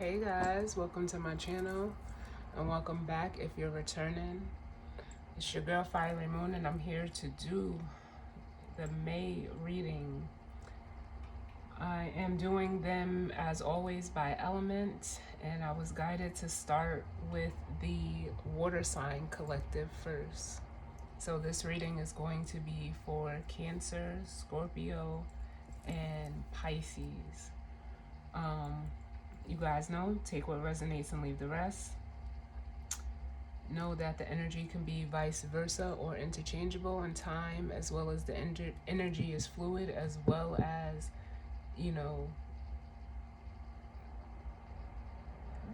Hey guys, welcome to my channel and welcome back if you're returning. It's your girl Fiery Moon and I'm here to do the May reading. I am doing them as always by element, and I was guided to start with the water sign collective first. So this reading is going to be for Cancer, Scorpio, and Pisces. You guys know, take what resonates and leave the rest. Know that the energy can be vice versa or interchangeable in time, as well as the energy is fluid, as well as, you know,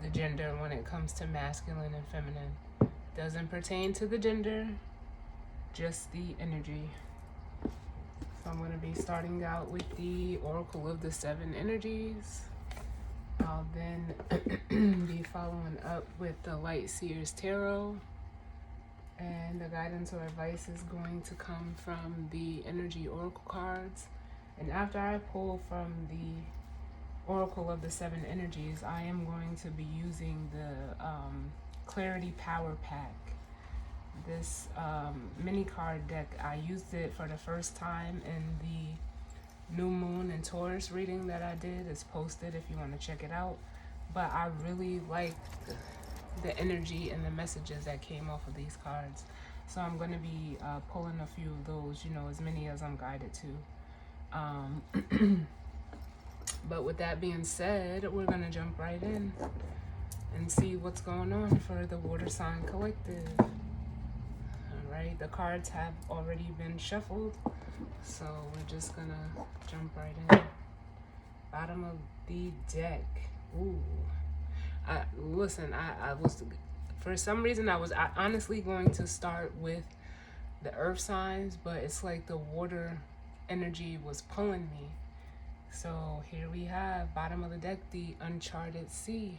the gender when it comes to masculine and feminine. Doesn't pertain to the gender, just the energy. So I'm going to be starting out with the Oracle of the Seven Energies. I'll then be following up with the Light Seers Tarot, and the guidance or advice is going to come from the Energy Oracle cards. And after I pull from the Oracle of the Seven Energies, I am going to be using the Clarity Power Pack. This mini card deck, I used it for the first time in the New Moon and Taurus reading that I did. Is posted if you want to check it out. But I really liked the energy and the messages that came off of these cards. So I'm going to be pulling a few of those, you know, as many as I'm guided to. But with that being said, we're going to jump right in and see what's going on for the Water Sign Collective. Alright, the cards have already been shuffled, so we're just gonna jump right in. Bottom of the deck. Ooh. I was, for some reason I was honestly going to start with the earth signs, but it's like the water energy was pulling me. So here we have, bottom of the deck, the Uncharted Sea.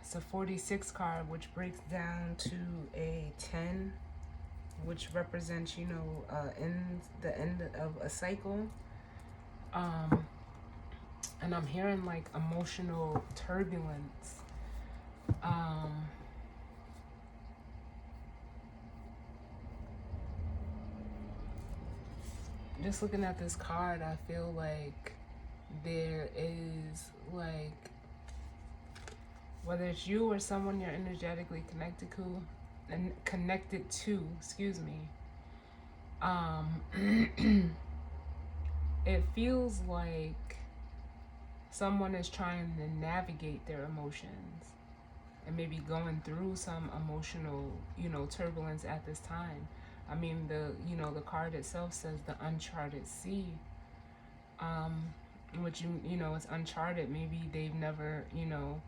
It's a 46 card, which breaks down to a 10, which represents, you know, the end of a cycle. And I'm hearing like emotional turbulence. Just looking at this card, I feel like there is like, whether it's you or someone you're energetically connected to, excuse me, it feels like someone is trying to navigate their emotions and maybe going through some emotional, you know, turbulence at this time. I mean, the card itself says the Uncharted Sea, which, you know, it's uncharted. Maybe they've never, you know,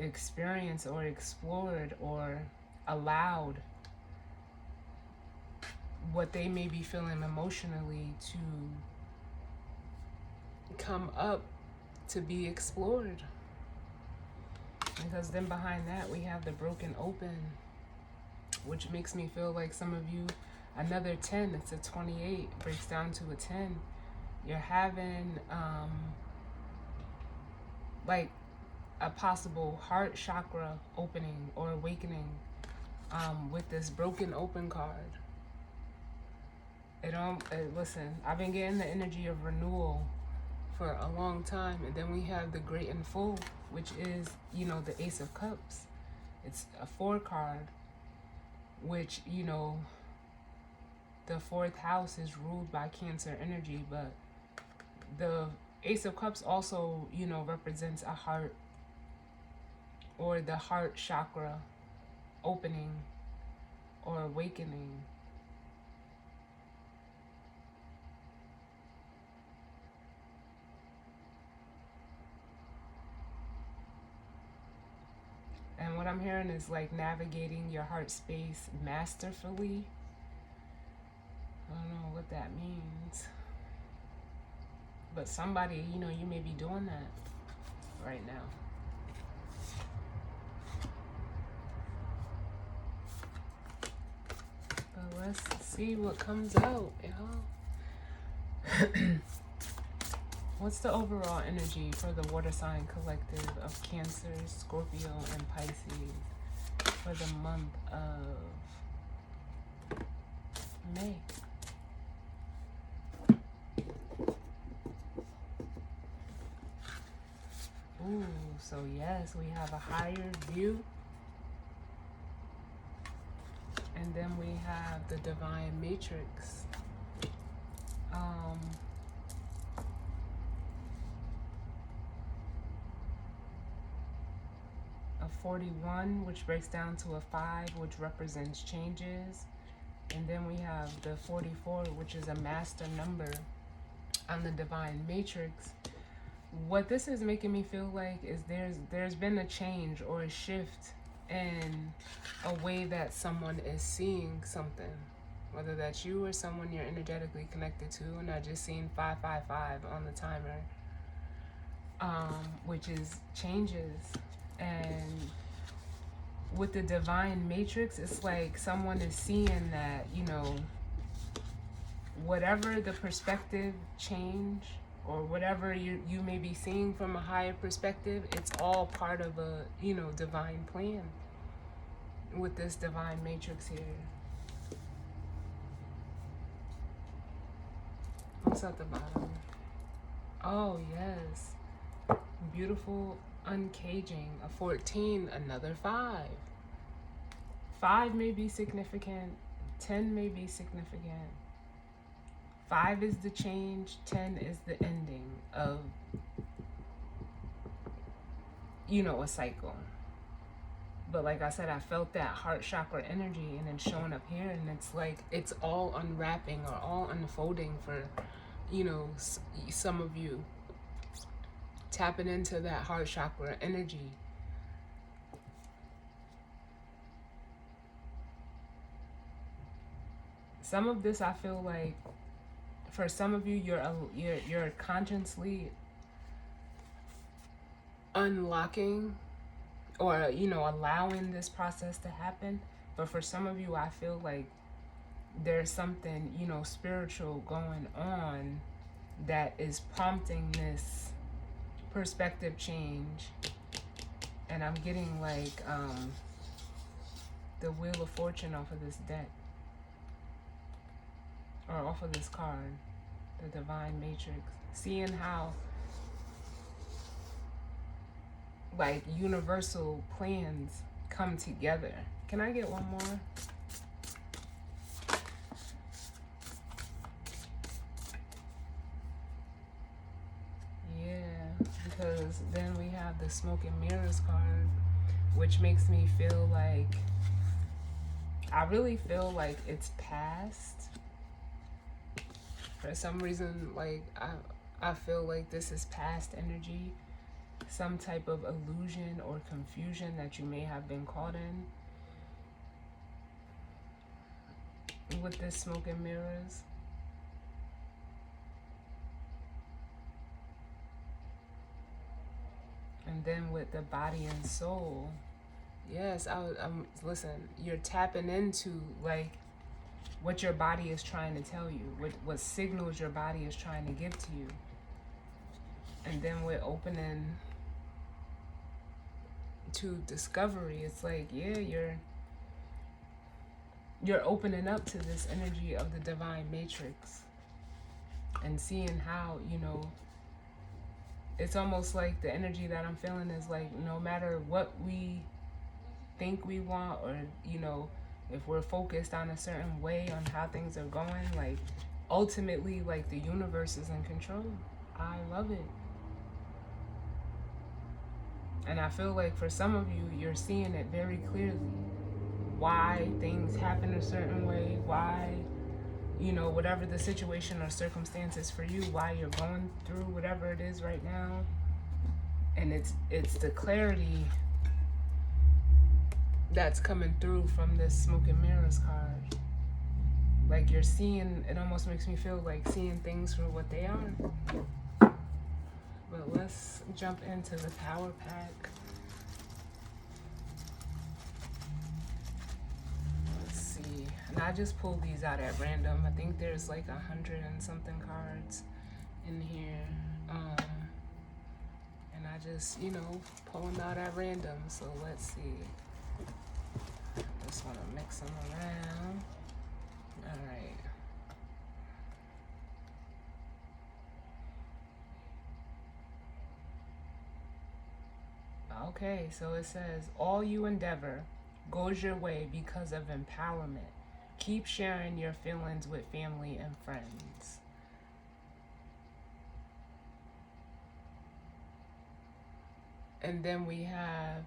experienced or explored or allowed what they may be feeling emotionally to come up to be explored. Because then behind that we have the Broken Open, which makes me feel like some of you, another 10, it's a 28, breaks down to a 10. You're having like a possible heart chakra opening or awakening with this Broken Open card. Listen, I've been getting the energy of renewal for a long time. And then we have the Great and Full, which is, you know, the Ace of Cups. It's a 4 card, which, you know, the 4th house is ruled by Cancer energy, but the Ace of Cups also, you know, represents a heart, or the heart chakra opening or awakening. And what I'm hearing is like navigating your heart space masterfully. I don't know what that means. But somebody, you know, you may be doing that right now. But let's see what comes out, y'all. What's the overall energy for the water sign collective of Cancer, Scorpio, and Pisces for the month of May? Ooh, so yes, we have a higher view. And then we have the divine matrix. A 41, which breaks down to a 5, which represents changes. And then we have the 44, which is a master number on the divine matrix. What this is making me feel like is there's been a change or a shift in a way that someone is seeing something, whether that's you or someone you're energetically connected to, and I just seen 555 on the timer, which is changes. And with the divine matrix, it's like someone is seeing that, you know, whatever the perspective change or whatever you may be seeing from a higher perspective, it's all part of a, you know, divine plan with this divine matrix here. What's at the bottom? Oh, yes. Beautiful uncaging. A 14, another 5. 5 may be significant. 10 may be significant. 5 is the change, 10 is the ending of, you know, a cycle. But like I said, I felt that heart chakra energy and it's showing up here, and it's like it's all unwrapping or all unfolding for, you know, some of you. Tapping into that heart chakra energy. Some of this, I feel like, for some of you, you're consciously unlocking or, you know, allowing this process to happen. But for some of you, I feel like there's something, you know, spiritual going on that is prompting this perspective change. And I'm getting like the Wheel of Fortune off of this deck, or off of this card, the divine matrix. Seeing how like universal plans come together. Can I get one more? Because then we have the Smoke and Mirrors card, which makes me feel like, I really feel like it's past. For some reason, like, I feel like this is past energy, some type of illusion or confusion that you may have been caught in with this Smoke and Mirrors. And then with the body and soul, yes, listen, you're tapping into like what your body is trying to tell you, what signals your body is trying to give to you. And then we're opening to discovery. It's like, yeah, you're opening up to this energy of the divine matrix and seeing how, you know, it's almost like the energy that I'm feeling is like, no matter what we think we want, or, you know, if we're focused on a certain way on how things are going, like, ultimately, like, the universe is in control. I love it. And I feel like for some of you, you're seeing it very clearly. Why things happen a certain way, why, you know, whatever the situation or circumstances for you, why you're going through whatever it is right now. And it's the clarity that's coming through from this Smoke and Mirrors card. Like, you're seeing, it almost makes me feel like seeing things for what they are. But let's jump into the Power Pack. Let's see. And I just pulled these out at random. I think there's like 100 and something cards in here. just, pulling out at random. So let's see. Just want to mix them around. All right. Okay, so it says, all you endeavor goes your way because of empowerment. Keep sharing your feelings with family and friends. And then we have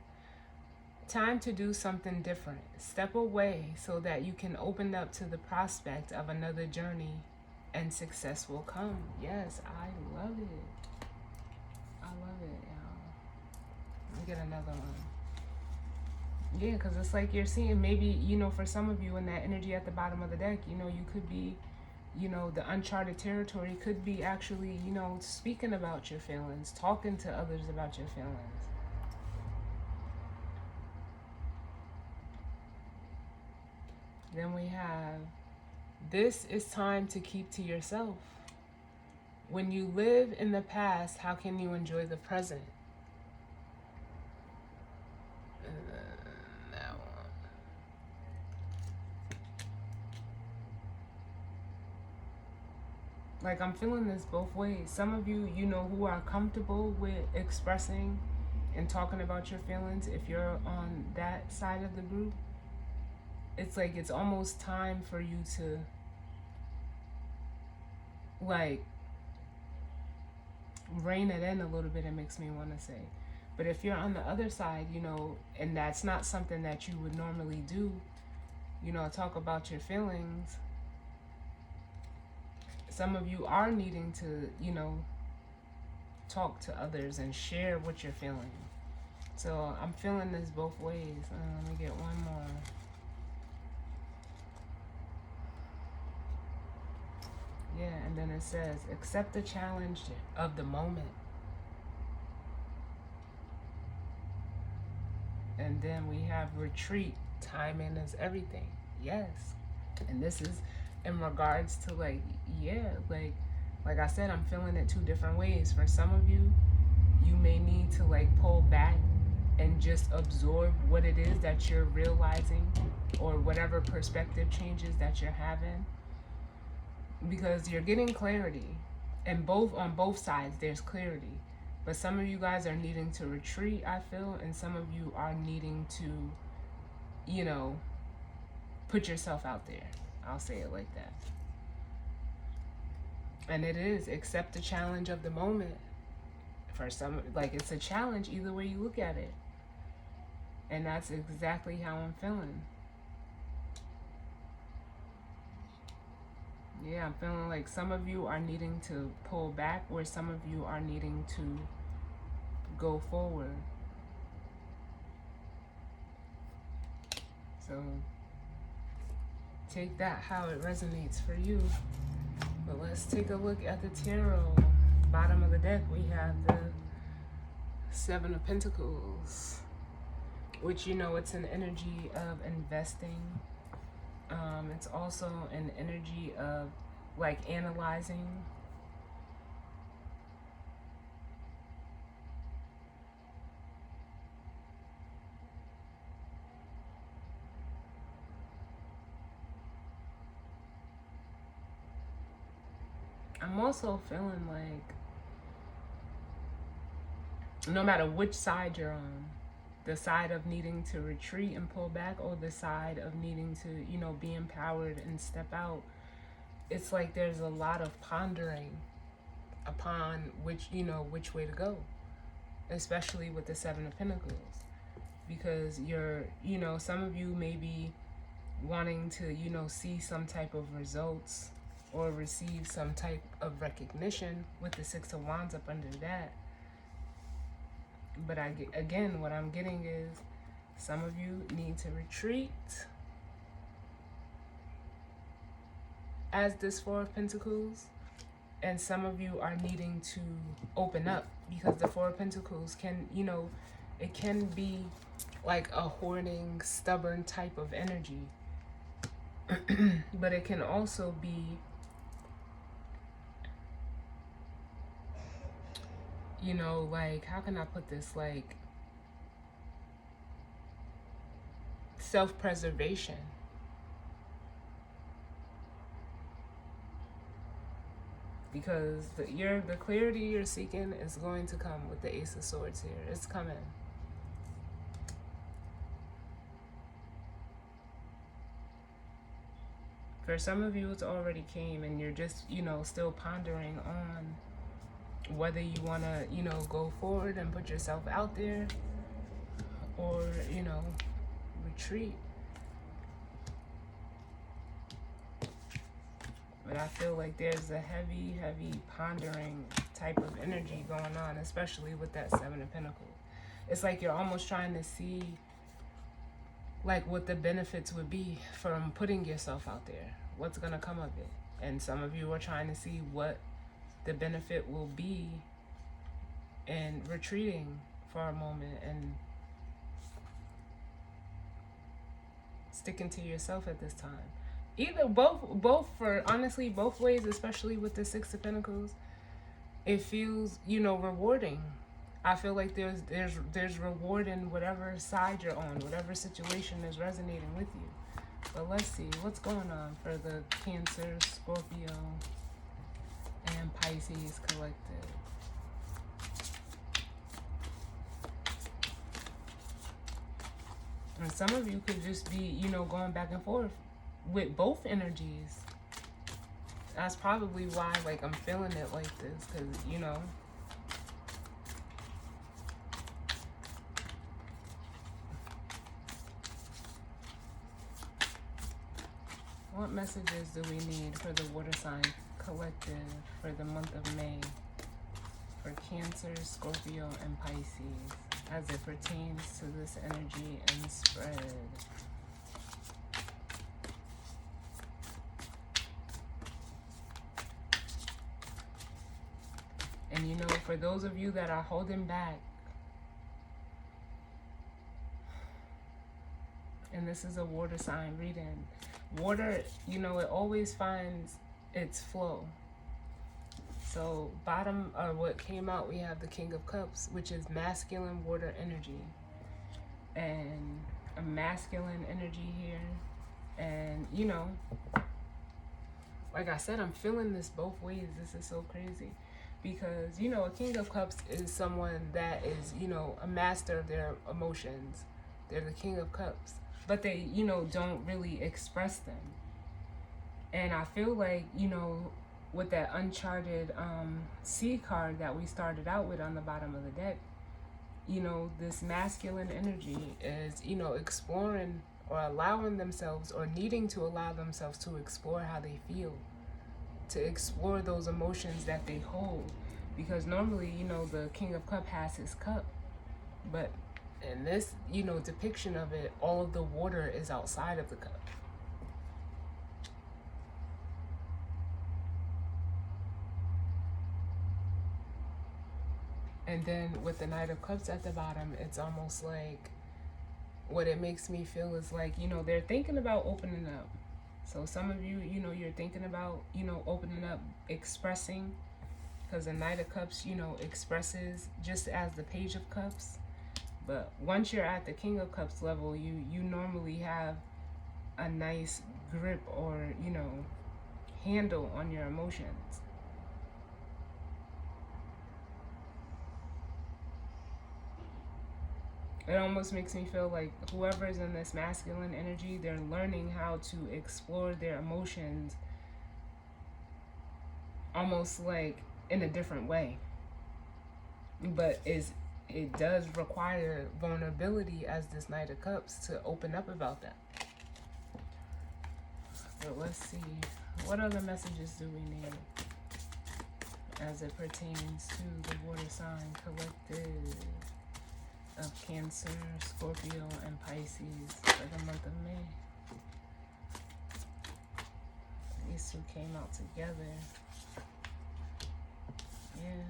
time to do something different. Step away so that you can open up to the prospect of another journey and success will come. Yes, I love it. I love it, y'all. Let me get another one. Yeah, because it's like you're seeing maybe, for some of you in that energy at the bottom of the deck, you could be, the uncharted territory could be actually, speaking about your feelings, talking to others about your feelings. Then we have, this is time to keep to yourself. When you live in the past, how can you enjoy the present? That one. Like, I'm feeling this both ways. Some of you, who are comfortable with expressing and talking about your feelings, if you're on that side of the group, it's like it's almost time for you to, like, rein it in a little bit, it makes me want to say. But if you're on the other side, and that's not something that you would normally do, talk about your feelings, some of you are needing to, talk to others and share what you're feeling. So I'm feeling this both ways. Let me get one more. Yeah, and then it says, accept the challenge of the moment. And then we have retreat. Timing is everything. Yes. And this is in regards to like I said, I'm feeling it two different ways. For some of you, you may need to like pull back and just absorb what it is that you're realizing, or whatever perspective changes that you're having, because you're getting clarity, and on both sides there's clarity. But some of you guys are needing to retreat, I feel, and some of you are needing to, put yourself out there. I'll say it like that. And it is, accept the challenge of the moment. For some, like, it's a challenge either way you look at it. And that's exactly how I'm feeling. Yeah, I'm feeling like some of you are needing to pull back, where some of you are needing to go forward. So take that how it resonates for you. But let's take a look at the tarot. Bottom of the deck, we have the Seven of Pentacles, which, it's an energy of investing. It's also an energy of like analyzing. I'm also feeling like no matter which side you're on, the side of needing to retreat and pull back, or the side of needing to, be empowered and step out, it's like there's a lot of pondering upon which way to go, especially with the Seven of Pentacles, because you're, some of you may be wanting to, see some type of results or receive some type of recognition with the Six of Wands up under that. But again, what I'm getting is some of you need to retreat as this Four of Pentacles, and some of you are needing to open up, because the Four of Pentacles can, it can be like a hoarding, stubborn type of energy. But it can also be, you know, like, how can I put this? Like, self-preservation. Because the clarity you're seeking is going to come with the Ace of Swords here. It's coming. For some of you, it's already came, and you're just, you know, still pondering on whether you want to, you know, go forward and put yourself out there, or, you know, retreat. But I feel like there's a heavy, heavy pondering type of energy going on, especially with that Seven of Pentacles. It's like you're almost trying to see like what the benefits would be from putting yourself out there. What's going to come of it? And some of you are trying to see what the benefit will be in retreating for a moment and sticking to yourself at this time. Either both for honestly both ways, especially with the Six of Pentacles, it feels, you know, rewarding. I feel like there's reward in whatever side you're on, whatever situation is resonating with you. But let's see what's going on for the Cancer, Scorpio, and Pisces collective. And some of you could just be, you know, going back and forth with both energies. That's probably why, like, I'm feeling it like this, because, you know, what messages do we need for the water sign collective for the month of May for Cancer, Scorpio, and Pisces as it pertains to this energy and spread? And you know, for those of you that are holding back, and this is a water sign reading, water, you know, it always finds its flow. So bottom, or what came out, we have the King of Cups, which is masculine water energy. And a masculine energy here. And, you know, like I said, I'm feeling this both ways. This is so crazy. Because, you know, a King of Cups is someone that is, you know, a master of their emotions. They're the King of Cups. But they, you know, don't really express them. And I feel like, you know, with that Uncharted Sea card that we started out with on the bottom of the deck, you know, this masculine energy is, you know, exploring or allowing themselves or needing to allow themselves to explore how they feel, to explore those emotions that they hold. Because normally, you know, the King of Cups has his cup, but in this, you know, depiction of it, all of the water is outside of the cup. And then with the Knight of Cups at the bottom, it's almost like, what it makes me feel is like, you know, they're thinking about opening up. So some of you, you know, you're thinking about, you know, opening up, expressing, because the Knight of Cups, you know, expresses just as the Page of Cups. But once you're at the King of Cups level, you normally have a nice grip or, you know, handle on your emotions. It almost makes me feel like whoever is in this masculine energy, they're learning how to explore their emotions almost like in a different way. But it does require vulnerability as this Knight of Cups to open up about that. But let's see, what other messages do we need as it pertains to the water sign collective of Cancer, Scorpio, and Pisces for the month of May? These two came out together. Yeah.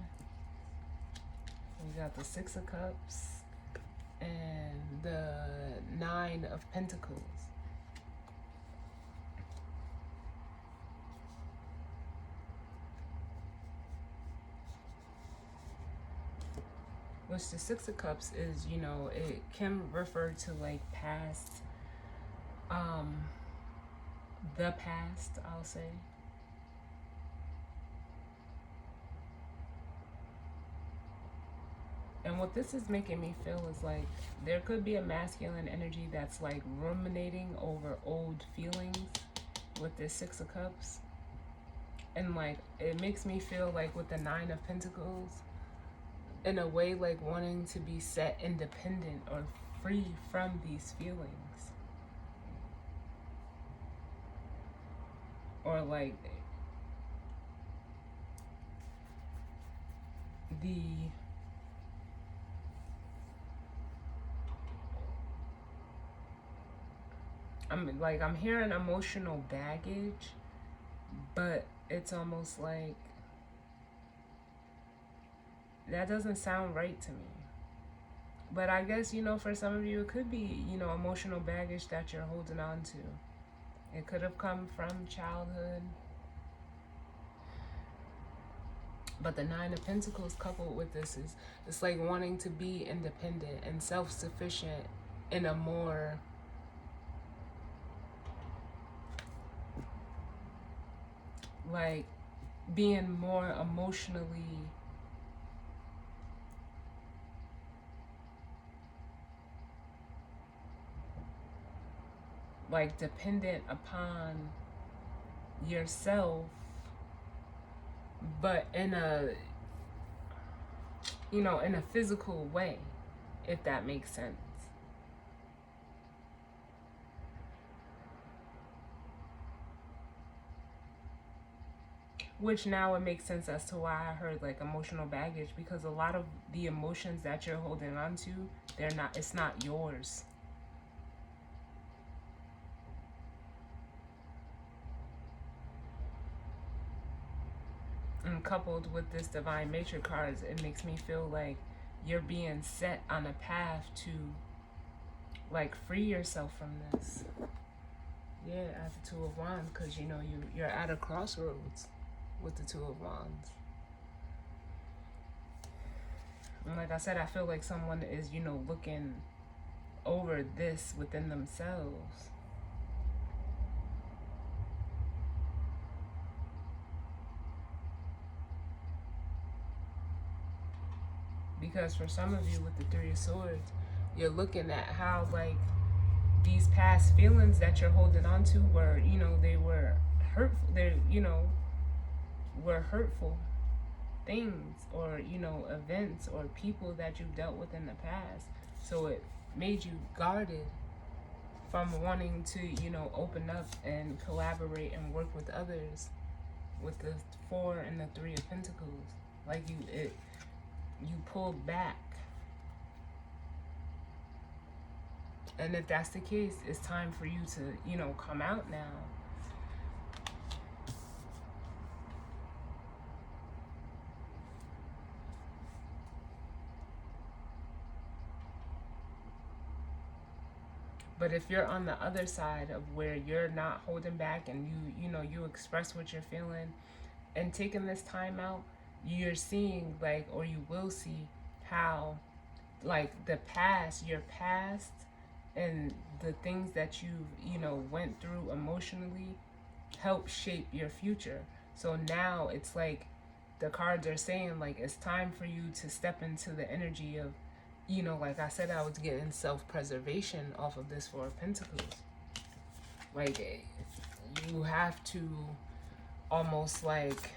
We got the Six of Cups and the Nine of Pentacles. which the Six of Cups is, you know, it can refer to like past, the past, I'll say. And what this is making me feel is like there could be a masculine energy that's like ruminating over old feelings with this Six of Cups. And like it makes me feel like with the Nine of Pentacles, in a way like wanting to be set independent or free from these feelings. Or like the I'm hearing emotional baggage, but it's almost like that doesn't sound right to me. But I guess, you know, for some of you, it could be, you know, emotional baggage that you're holding on to. It could have come from childhood. But the Nine of Pentacles coupled with this is, it's like wanting to be independent and self-sufficient in a more like being more emotionally like dependent upon yourself, but in a, you know, in a physical way, if that makes sense. Which now it makes sense as to why I heard like emotional baggage, because a lot of the emotions that you're holding on to, it's not yours. And coupled with this Divine Matrix cards, it makes me feel like you're being set on a path to like free yourself from this. Yeah, as the Two of Wands, because you know you're at a crossroads with the Two of Wands. And like I said, I feel like someone is, you know, looking over this within themselves. Because for some of you with the Three of Swords, you're looking at how like these past feelings that you're holding on to were, you know, they were hurtful. They, you know, were hurtful things or, you know, events or people that you dealt with in the past. So it made you guarded from wanting to, you know, open up and collaborate and work with others with the Four and the Three of Pentacles. Like you pulled back. And if that's the case, it's time for you to, you know, come out now. But if you're on the other side of where you're not holding back and you know, you express what you're feeling and taking this time out, you're seeing like, or you will see how like the past, your past and the things that you know, went through emotionally help shape your future. So now it's like the cards are saying like it's time for you to step into the energy of, you know, like I said, I was getting self-preservation off of this Four of Pentacles. Like you have to almost like,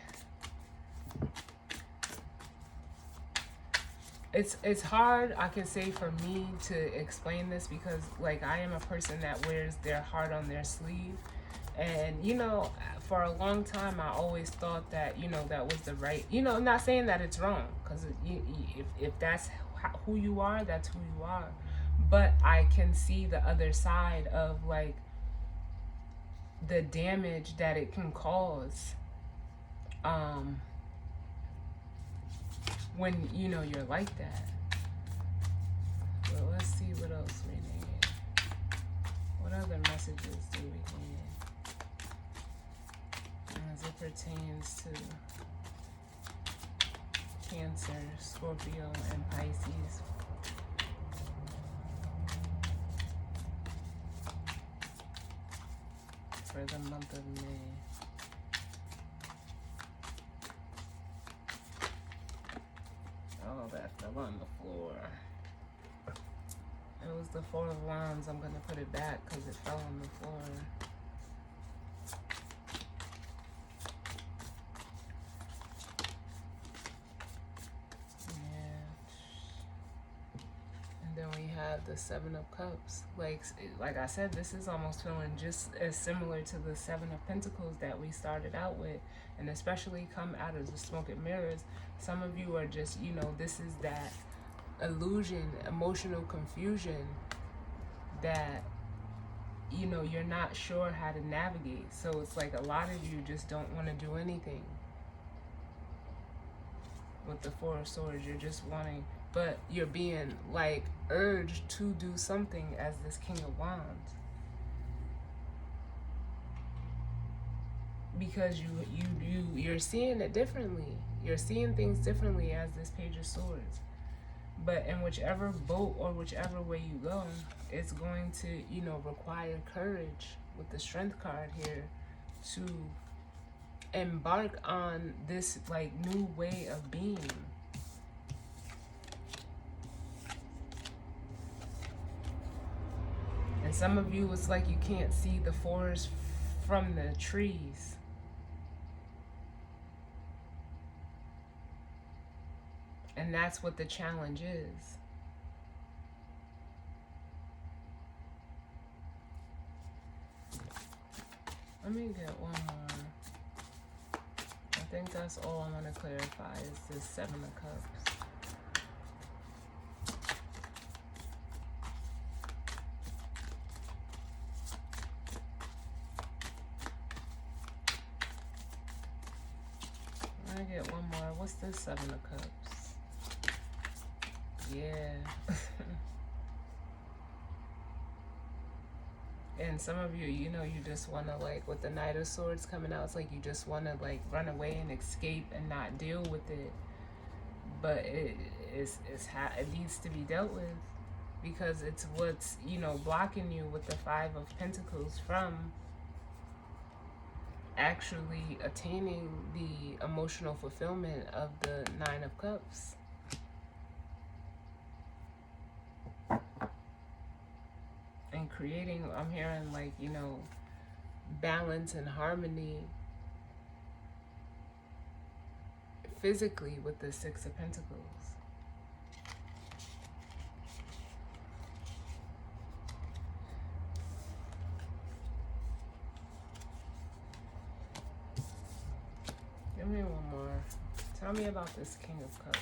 it's hard, I can say, for me to explain this because like I am a person that wears their heart on their sleeve. And you know, for a long time I always thought that, you know, that was the right, you know, I'm not saying that it's wrong, because if that's who you are, that's who you are. But I can see the other side of like the damage that it can cause when, you know, you're like that. Well, let's see what else we need. What other messages do we need as it pertains to Cancer, Scorpio, and Pisces. For the month of May. Oh, that fell on the floor. It was the Four of Wands. I'm going to put it back because it fell on the floor. Then we have the Seven of Cups. Like I said, this is almost feeling just as similar to the Seven of Pentacles that we started out with, and especially come out of the Smoke and Mirrors. Some of you are just, you know, this is that illusion, emotional confusion that, you know, you're not sure how to navigate. So it's like a lot of you just don't want to do anything. With the Four of Swords, you're just wanting, but you're being like urged to do something as this King of Wands, because you're seeing it differently. You're seeing things differently as this Page of Swords. But in whichever boat or whichever way you go, it's going to, you know, require courage with the Strength card here to embark on this like new way of being. And some of you, it's like you can't see the forest from the trees. And that's what the challenge is. Let me get one more. I think that's all I want to clarify is this Seven of Cups. I get one more. What's this Seven of Cups? Yeah. And some of you, you know, you just want to, like, with the Knight of Swords coming out, it's like you just want to, like, run away and escape and not deal with it. But it needs to be dealt with, because it's what's, you know, blocking you with the Five of Pentacles from actually attaining the emotional fulfillment of the Nine of Cups. And creating, I'm hearing, like, you know, balance and harmony physically with the Six of Pentacles. Give me one more. Tell me about this King of Cups.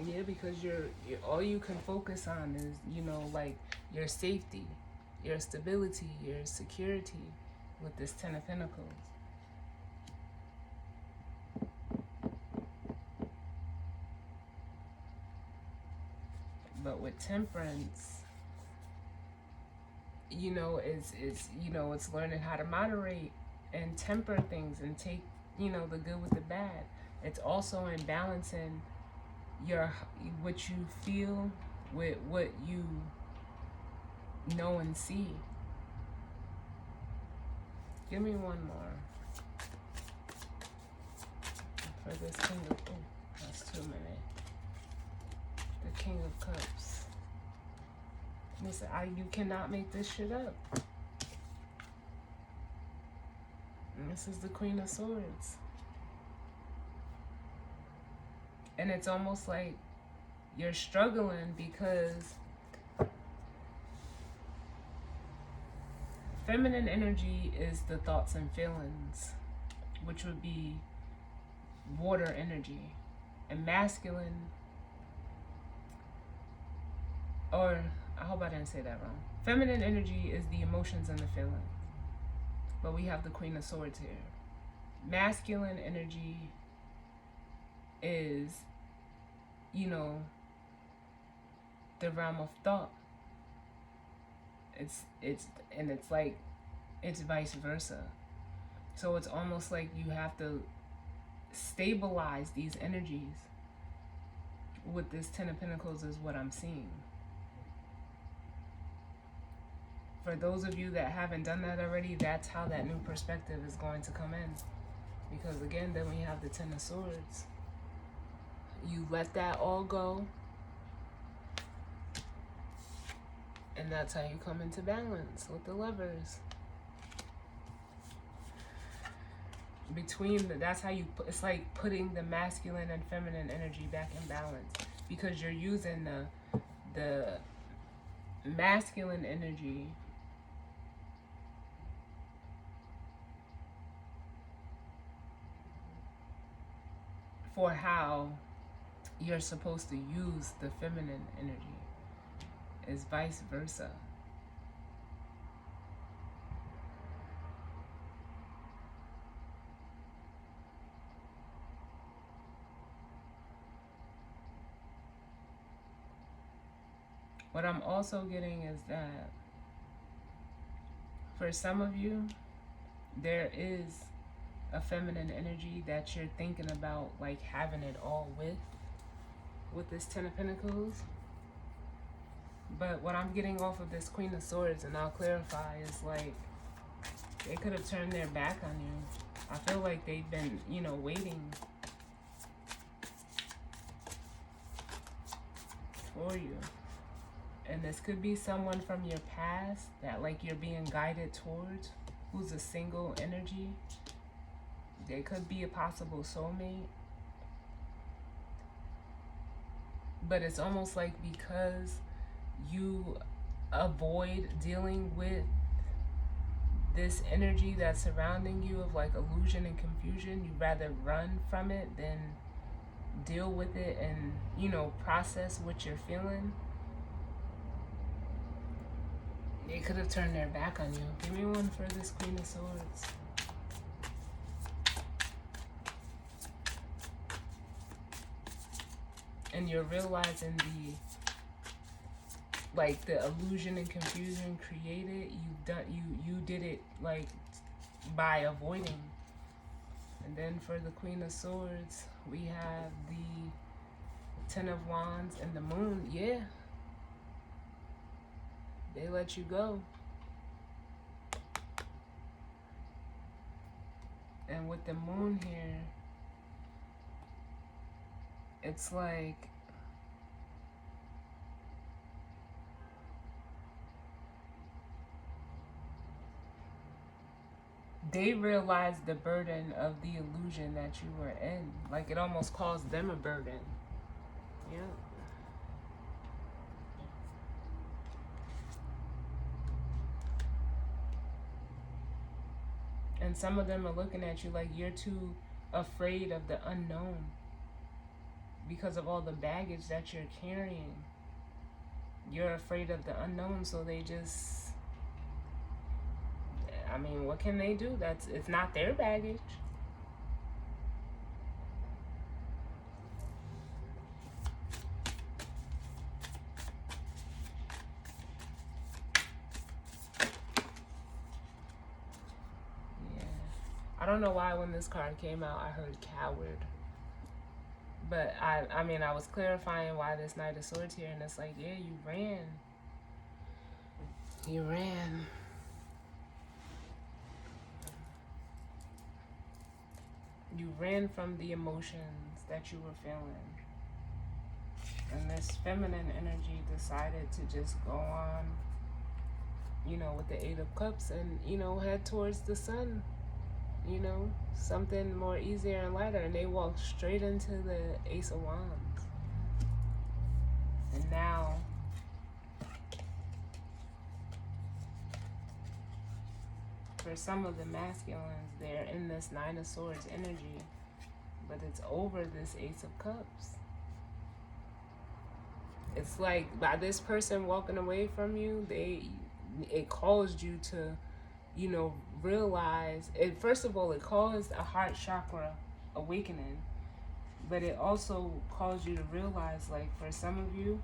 Yeah, because you're all you can focus on is, you know, like your safety, your stability, your security with this Ten of Pentacles. But with Temperance, you know, it's you know, it's learning how to moderate and temper things and take, you know, the good with the bad. It's also in balancing what you feel with what you know and see. Give me one more for this King of, oh, that's too many. The King of Cups. Listen, you cannot make this shit up. And this is the Queen of Swords. And it's almost like you're struggling because feminine energy is the thoughts and feelings, which would be water energy. And masculine, or I hope I didn't say that wrong. Feminine energy is the emotions and the feelings. But we have the Queen of Swords here. Masculine energy is, you know, the realm of thought. It's like it's vice versa. So it's almost like you have to stabilize these energies with this Ten of Pentacles is what I'm seeing. For those of you that haven't done that already, that's how that new perspective is going to come in. Because again, then we have the Ten of Swords. You let that all go. And that's how you come into balance with the Lovers. That's how you put, it's like putting the masculine and feminine energy back in balance. Because you're using the masculine energy for how you're supposed to use the feminine energy. Is vice versa. What I'm also getting is that for some of you, there is a feminine energy that you're thinking about like having it all with this Ten of Pentacles. But what I'm getting off of this Queen of Swords, and I'll clarify, is like they could have turned their back on you. I feel like they've been, waiting for you. And this could be someone from your past that like you're being guided towards, who's a single energy. They could be a possible soulmate. But it's almost like because you avoid dealing with this energy that's surrounding you of like illusion and confusion, you rather run from it than deal with it and, process what you're feeling. They could have turned their back on you. Give me one for this Queen of Swords. And you're realizing the illusion and confusion created, you did it like by avoiding. And then for the Queen of Swords, we have the Ten of Wands and the Moon. Yeah. They let you go. And with the Moon here, it's like they realized the burden of the illusion that you were in. Like it almost caused them a burden. Yeah. And some of them are looking at you like you're too afraid of the unknown because of all the baggage that you're carrying. You're afraid of the unknown, so they just, what can they do? It's not their baggage. I don't know why when this card came out I heard coward. But I was clarifying why this Knight of Swords here, and it's like, yeah, you ran. You ran. You ran from the emotions that you were feeling. And this feminine energy decided to just go on, with the Eight of Cups and, head towards the sun. Something more easier and lighter, and they walked straight into the Ace of Wands. And now for some of the masculines, they're in this Nine of Swords energy, but it's over this Ace of Cups. It's like by this person walking away from you, it caused you to realize it. First of all, it caused a heart chakra awakening, but it also caused you to realize, like, for some of you,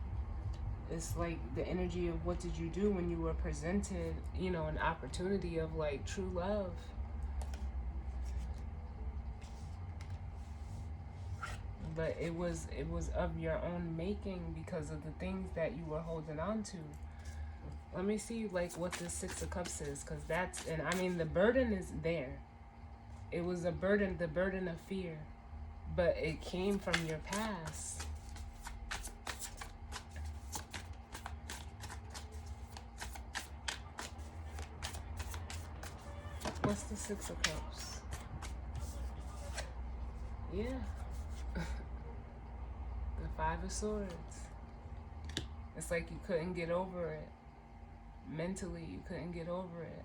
It's like the energy of what did you do when you were presented, you know, an opportunity of like true love. But it was of your own making because of the things that you were holding on to. Let me see like what the Six of Cups is, because that's, and I mean the burden is there. It was a burden, the burden of fear, but it came from your past. What's the Six of Cups? Yeah. The Five of Swords. It's like you couldn't get over it. Mentally, you couldn't get over it.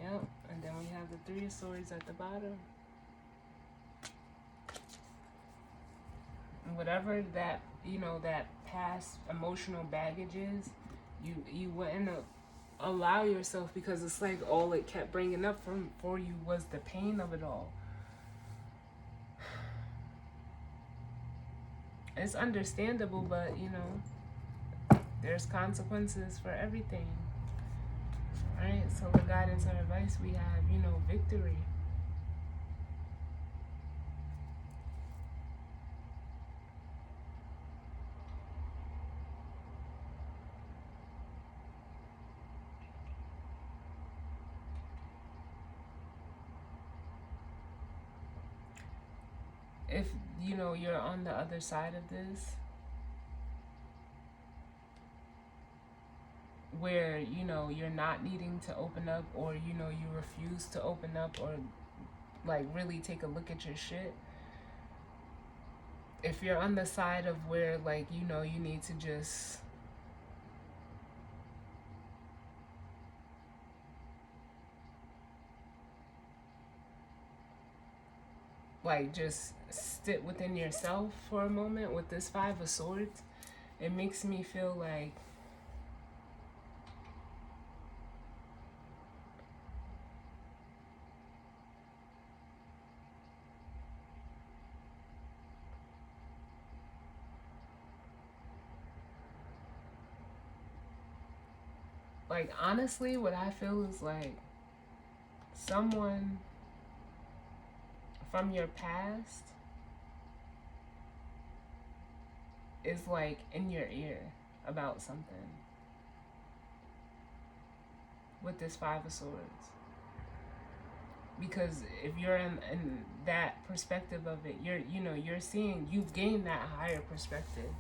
Yep. And then we have the Three of Swords at the bottom. And whatever that, you know, that past emotional baggage is, you wouldn't allow yourself, because it's like all it kept bringing up for you was the pain of it all. It's understandable, but you know, there's consequences for everything. Right? So the guidance and advice we have, you know, victory. If you know you're on the other side of this, where you know you're not needing to open up, or you know you refuse to open up, or like really take a look at your shit. If you're on the side of where like you know you need to just like just sit within yourself for a moment with this Five of Swords, it makes me feel like honestly what I feel is like someone from your past is like in your ear about something with this Five of Swords. Because if you're in that perspective of it, you're seeing, you've gained that higher perspective,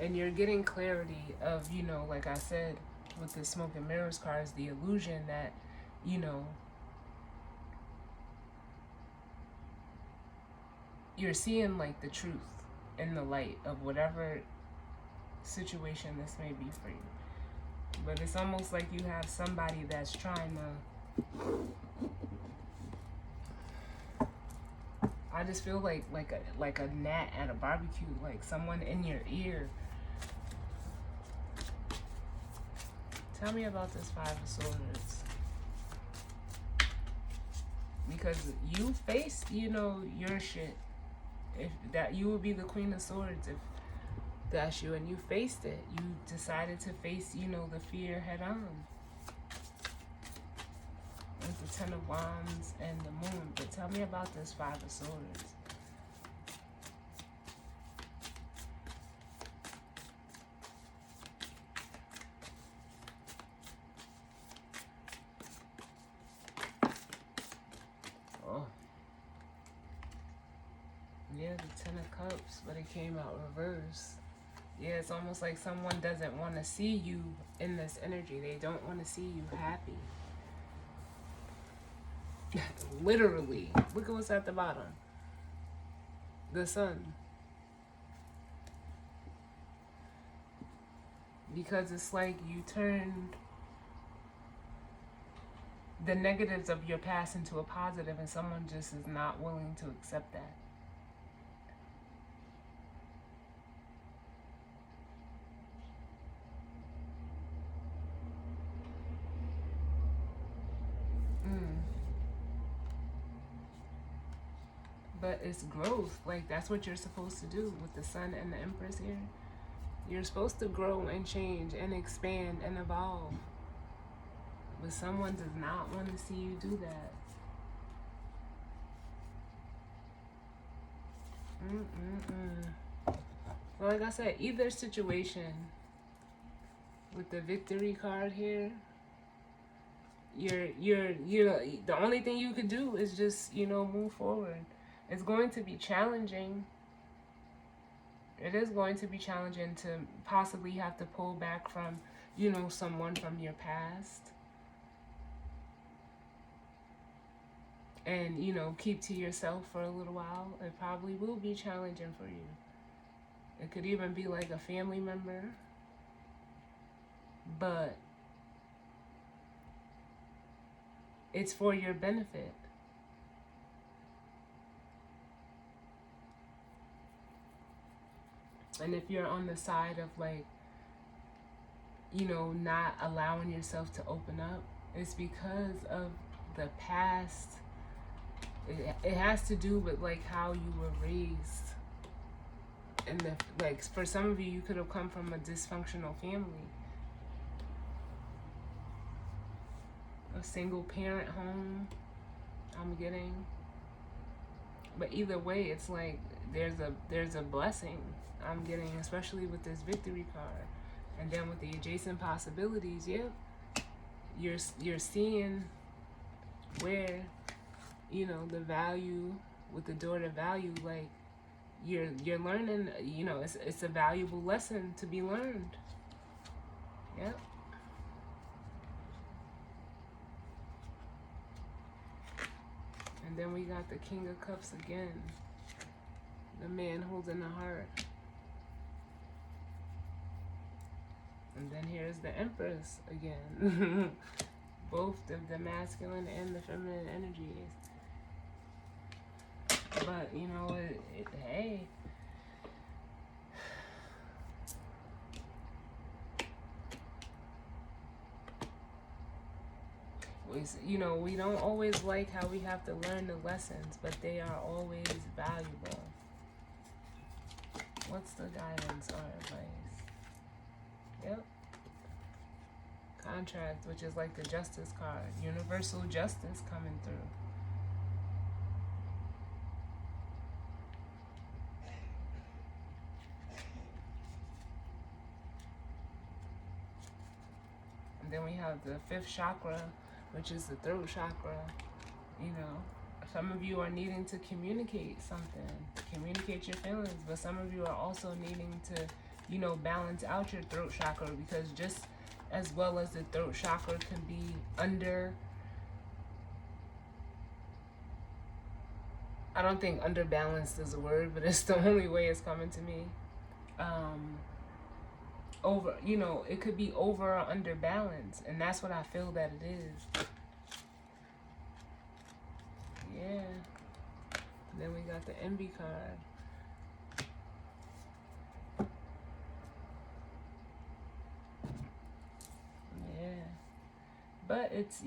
and you're getting clarity of, you know, like I said with the Smoke and Mirrors cards, the illusion that, you know, you're seeing like the truth in the light of whatever situation this may be for you. But it's almost like you have somebody that's trying to, I just feel like a gnat at a barbecue, like someone in your ear. Tell me about this Five of Swords. Because you faced, you know, your shit. If that, you would be the Queen of Swords if that's you, and you faced it. You decided to face, you know, the fear head on. With the Ten of Wands and the Moon. But tell me about this Five of Swords. Oh. Yeah, the Ten of Cups, but it came out reverse. Yeah, it's almost like someone doesn't want to see you in this energy. They don't want to see you happy. Literally. Look at what's at the bottom. The Sun. Because it's like you turned the negatives of your past into a positive, and someone just is not willing to accept that. But it's growth. Like, that's what you're supposed to do with the Sun and the Empress here. You're supposed to grow and change and expand and evolve. But someone does not want to see you do that. Well, like I said, either situation with the victory card here, you're the only thing you could do is just, move forward. It's going to be challenging. It is going to be challenging to possibly have to pull back from, someone from your past. And, keep to yourself for a little while. It probably will be challenging for you. It could even be like a family member. But it's for your benefit. And if you're on the side of not allowing yourself to open up, it's because of the past. It has to do with how you were raised. And for some of you, you could have come from a dysfunctional family. A single parent home, I'm getting. But either way, it's there's a blessing I'm getting, especially with this victory card. And then with the adjacent possibilities, you're seeing where, the value with the door to value, you're learning, it's a valuable lesson to be learned. Yep. And then we got the King of Cups again. The man holding the heart. And then here's the Empress again. Both the masculine and the feminine energies. But, hey. We don't always like how we have to learn the lessons, but they are always valuable. What's the guidance or advice? Yep. Contract, which is like the Justice card. Universal justice coming through. And then we have the 5th chakra, which is the throat chakra. Some of you are needing to communicate something, communicate your feelings, but some of you are also needing to, balance out your throat chakra, because just as well as the throat chakra can be I don't think underbalanced is a word, but it's the only way it's coming to me. It could be over or under balance, and that's what I feel that it is. Yeah. Then we got the Envy card. Yeah. But it's,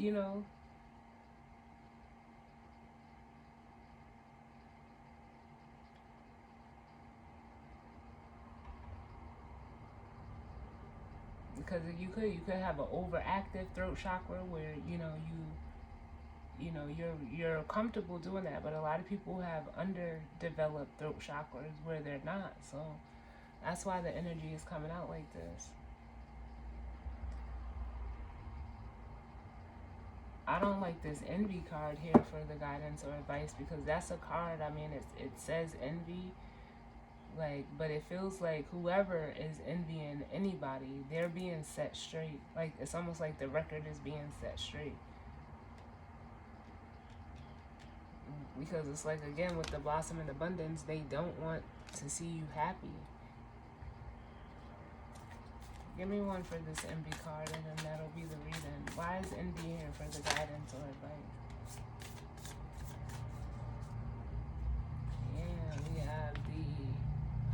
because you could have an overactive throat chakra where you're comfortable doing that, but a lot of people have underdeveloped throat chakras where they're not. So that's why the energy is coming out like this. I don't like this Envy card here for the guidance or advice, because that's a card, it says envy, but it feels like whoever is envying anybody, they're being set straight. It's almost like the record is being set straight. Because it's again, with the Blossom and Abundance, they don't want to see you happy. Give me one for this Envy card, and then that'll be the reading. Why is Envy here for the guidance or advice? Yeah, we have the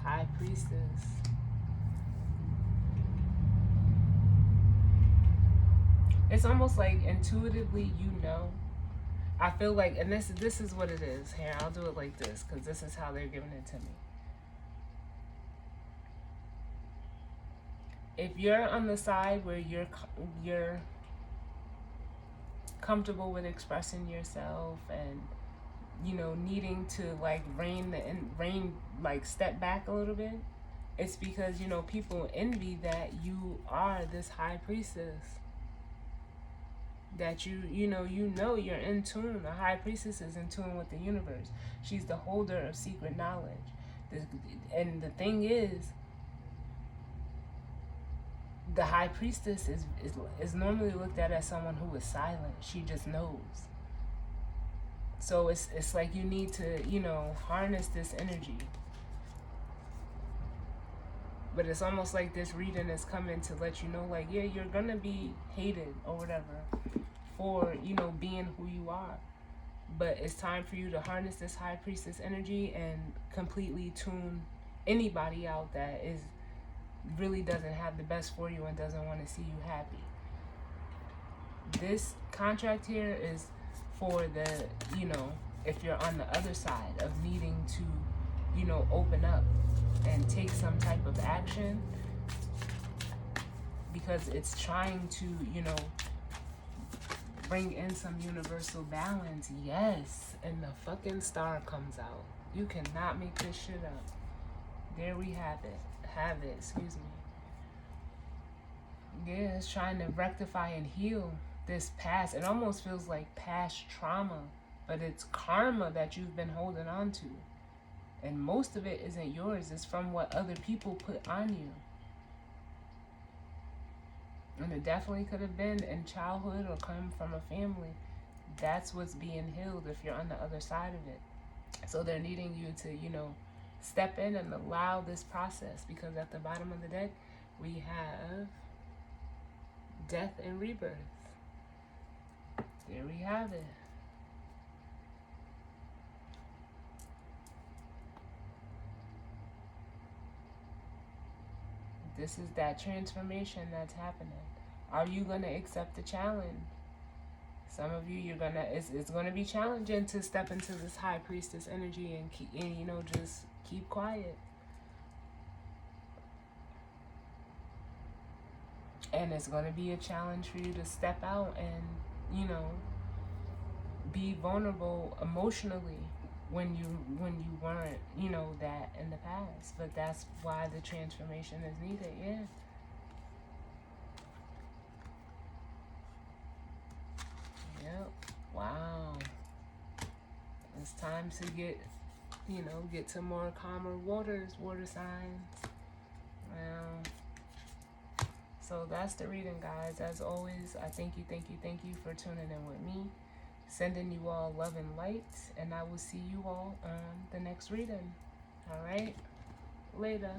High Priestess. It's almost like intuitively, I feel like, and this is what it is. Here, I'll do it like this, because this is how they're giving it to me. if you're on the side where you're comfortable with expressing yourself and needing to like rein like step back a little bit, it's because people envy that you are this high priestess, that you're in tune. A high priestess is in tune with the universe. She's the holder of secret knowledge. And the thing is, the high priestess is normally looked at as someone who is silent. She just knows. So it's like you need to harness this energy. But it's almost like this reading is coming to let you know, like, yeah, you're gonna be hated or whatever for being who you are, but it's time for you to harness this high priestess energy and completely tune anybody out that really doesn't have the best for you and doesn't want to see you happy. This contract here is for the if you're on the other side of needing to open up and take some type of action, because it's trying to bring in some universal balance. Yes, and the fucking star comes out. You cannot make this shit up. There we have it. Excuse me. Yeah, it's trying to rectify and heal this past. It almost feels like past trauma, but it's karma that you've been holding on to. And most of it isn't yours. It's from what other people put on you. And it definitely could have been in childhood or come from a family. That's what's being healed if you're on the other side of it. So they're needing you to, step in and allow this process, because at the bottom of the deck, we have death and rebirth. There we have it. This is that transformation that's happening. Are you going to accept the challenge? Some of you, it's going to be challenging to step into this high priestess energy and just keep quiet. And it's going to be a challenge for you to step out and, be vulnerable emotionally when you weren't, that in the past. But that's why the transformation is needed, yeah. Yep. Wow. It's time to get to more calmer waters, water signs. Well, so that's the reading, guys. As always, I thank you for tuning in with me. Sending you all love and light, and I will see you all on the next reading. All right? Later.